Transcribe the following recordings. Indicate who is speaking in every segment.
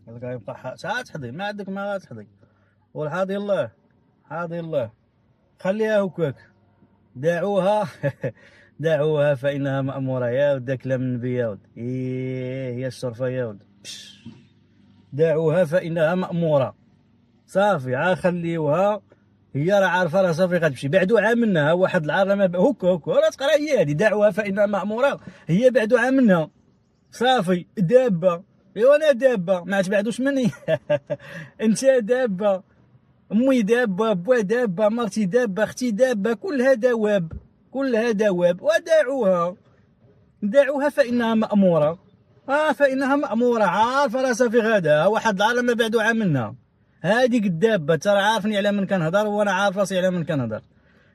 Speaker 1: قال لك يبقى ساعات تحضي ما عندك ما تحضي. والحاضي الله حاضي الله خليها هكاك. دعوها دعوها فإنها مأمورة يا ود كلام النبي يا ود. إيه هي الشرفة يا ود. دعوها فإنها مأمورة صافي خليوها. هي راه عارفه راه صافي غتمشي بعدو عام منها واحد العار ما هكا راه تقرا هي هذه دعوها فإنها مأمورة. هي بعدو عام منها صافي دابة. ايوا انا دابة ما تبعدوش مني. انت دابة امي دابة بوا دابة مرتي دابة اختي دابة كلها دواب كلها دواب. دعوها فإنها مأمورة. فإنها مأمورة عارفة راه صافي غادا واحد العار ما بعدو عام منها. هاديك الدابة ترى عارفني على من كنهضر وانا عارف راسي على من كنهضر.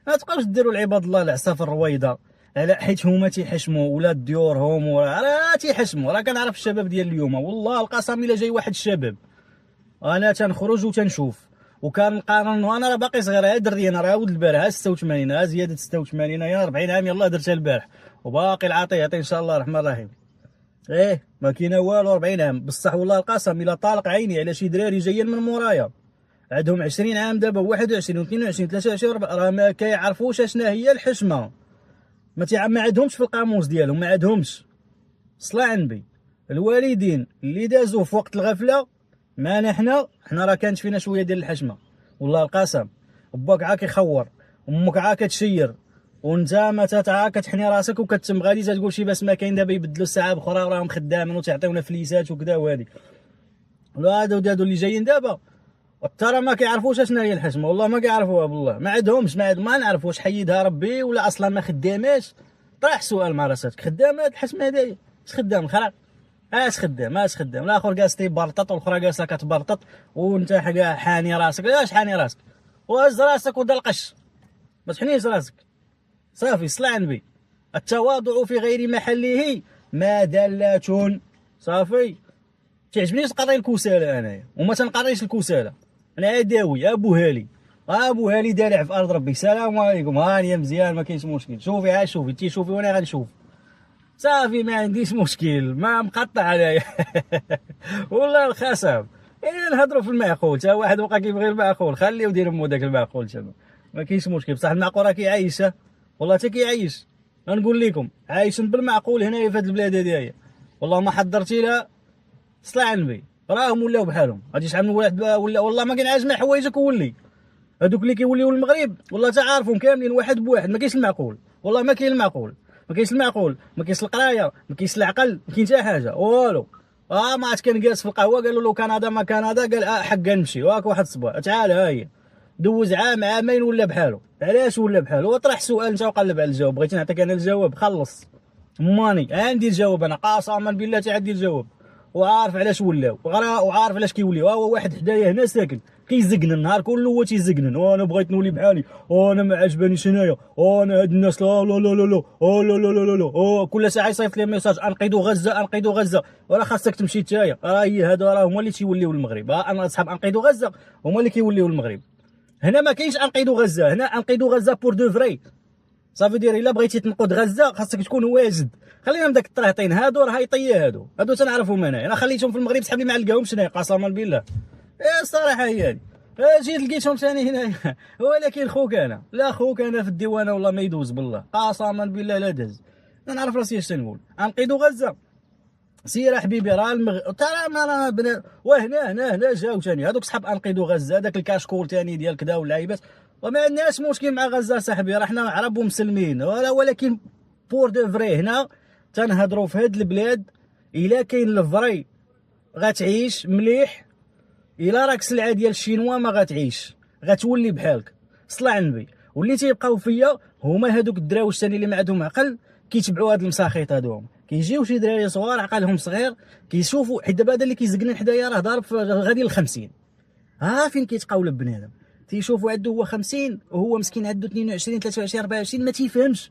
Speaker 1: ما تبقاوش ديروا العباد الله العصا الرويضه على حيت هما تيحشموا ولاد ديورهم راه تيحشموا. راه كنعرف الشباب ديال اليوم والله القسم الا جاي واحد الشباب انا تنخرج وتنشوف وكنقارن. وانا راه باقي صغير ها دري انا راه ولد البارح 86 زياده 86 يا 40 عام يلاه درتها البارح وباقي العطيه يعطي ان شاء الله الرحمن الرحيم. ما كاينه والو 40 عام بصح والله القسم الا طالق عيني على شي دراري جايين من مورايا عندهم 20 عام دابا 21 و22 23 راه ما كيعرفوش اشنا هي الحشمه. ما عندهمش في القاموس ديالهم ما عندهمش. صلاه على النبي. الوالدين اللي دازوا في وقت الغفله ما حنا راه كانت فينا شويه ديال الحشمه والله القسم. باك عا كيخور امك عا كتشير وانت ما كتحني راسك وكتم غادي تقول شي باس ما كاين دابا يبدلوا الساعه بأخرى وراهم خدامين وتعطيونا فليسات وكذا وهادي. هادو اللي جايين دابا ترى ما كيعرفوش اشنا هي الحشمه والله ما كيعرفوها بالله ما عندهمش ما نعرف واش حيدها ربي ولا اصلا ما خداماش. طرح سؤال مع راسك خدامه هاد الحشمه هادي اش خدام خرا اش خدام الاخر جالس تيبرطط والاخرى جالسه كتبرطط وانت حاني راسك. اش حاني راسك وهز راسك ودار القش ما تحنيش راسك صافي. صلى على النبي. التواضع في غير محله مذلة صافي. تعجبني تقري الكسالى انايا وما تنقريش الكسالى. انا عداوي ابو هالي دالع في ارض ربي. السلام عليكم هانيه مزيان ما كاينش مشكل. شوفي شوفي تيشوفي وانا غنشوف صافي ما عنديش مشكل ما مقطع عليا. والله الخصم نهضروا في المعقول. تا واحد بقى كيبغي المعقول خليه دير مو داك المعقول تما ما كاينش مشكل. بصح المعقول راه كيعيشه والله حتى كيعيش. غنقول لكم عايشين بالمعقول هنايا في هاد البلاد هادي والله ما حضرتي لا. صلى على النبي راهم ولاو بحالهم. غادي شحال من واحد ولا والله ما كنعاجز مع حوايجك وولي هذوك اللي كيوليو المغرب والله تعارفهم كاملين واحد بواحد. ما كاينش المعقول والله ما كاين المعقول ما كاينش القرايه ما كاينش العقل ما كاين حتى حاجه والو. ما عاد كان جالس في القهوه قالوا له كندا ما كندا قال حقا نمشي واك واحد الصباح تعال ها هي دوز عام عامين ولا بحالو. علاش ولا بحالو وطرح سؤال انت وقلب على الجواب. بغيتي نعطيك انا الجواب خلص ماني عندي الجواب انا قسما بالله عندي الجواب وعارف علاش ولاو وعارف علاش كيوليو. هو واحد حدايا هنا ساكن كيزقن النهار كله هو تيزقنن وانا بغيت نولي بحالي وانا ما عجبانيش هنايا وانا هاد الناس لا لا لا لا لا لا لا لا لا لا كل ساعه يصيفط لي ميساج انقذوا غزه وراه خاصك تمشي نتايا. هي هادو راه هما اللي تيوليو المغرب. انا اصحاب انقذوا غزه هما اللي كيوليو المغرب. هنا ما كاينش انقذوا غزه هنا انقذوا غزه بور دو فري. صافي دير الا بغيتي تنقذ غزه خاصك تكون واجد. خلينا من داك الطريطين هادو راه هايطيه هادو تنعرفهم انا خليتهم في المغرب صحابي ما لقاهمش هنايا قسما بالله. الصراحه هي هادي. جيت لقيتهم ثاني هنايا. ولكن خوك انا لا خوك انا في الديوانه والله ما يدوز بالله قسما بالله لا داز. انا نعرف راسي اش تنقول انقذوا غزه. سير حبيبي راه ترى ما بنا هنا جاو ثاني هذوك صحاب انقذوا غزه داك الكاشكول ثاني ديال كذا واللعيبات وما عندناش مشكل مع غزه صاحبي راه حنا عرب ومسلمين ولكن بور دو فري هنا تنهضروا في هاد البلاد. الا كاين الفري غتعيش مليح الا راك سلعه ديال الشينوا ما غتعيش غتولي بحالك. صلى على النبي. واللي تيبقاو فيا هما هادوك الدراوش ثاني اللي ما عندهم عقل كيتبعوا هاد المساخيط هادوهم. كيجيو شي دراري صغار عقلهم صغير كيشوفوا حيت دابا هذا اللي كيزقنا حدايا راه ضارب غادي ل50. فين كيتقاولب بنادم تيشوفوا عنده هو 50 وهو مسكين عنده 22 23 24 ما تيفهمش.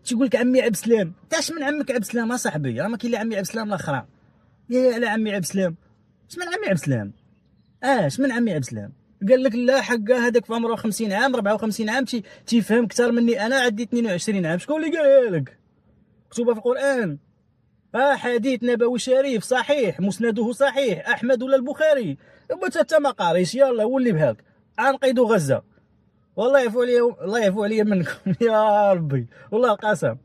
Speaker 1: تيقول لك عمي عبد السلام تاش من عمك عبد السلام اصاحبي راه ما كاين لا عمي عبد السلام الاخرى. يا على عمي عبد السلام اش من عمي عبد السلام اش من عمي عبد السلام. قال لك لا حقا هذاك في عمره 50 عام 54 عام تيفهم اكثر مني انا عندي 22 عام. شكون اللي قالها لك؟ مكتوبه في القران حديث نبوي شريف صحيح مسنده صحيح، احمد ولا البخاري، انت ما قاريش، يلا ولي بهاك عنقيدوا غزه. والله يعفو عليا، الله يعفو عليا منكم يا ربي والله القسم.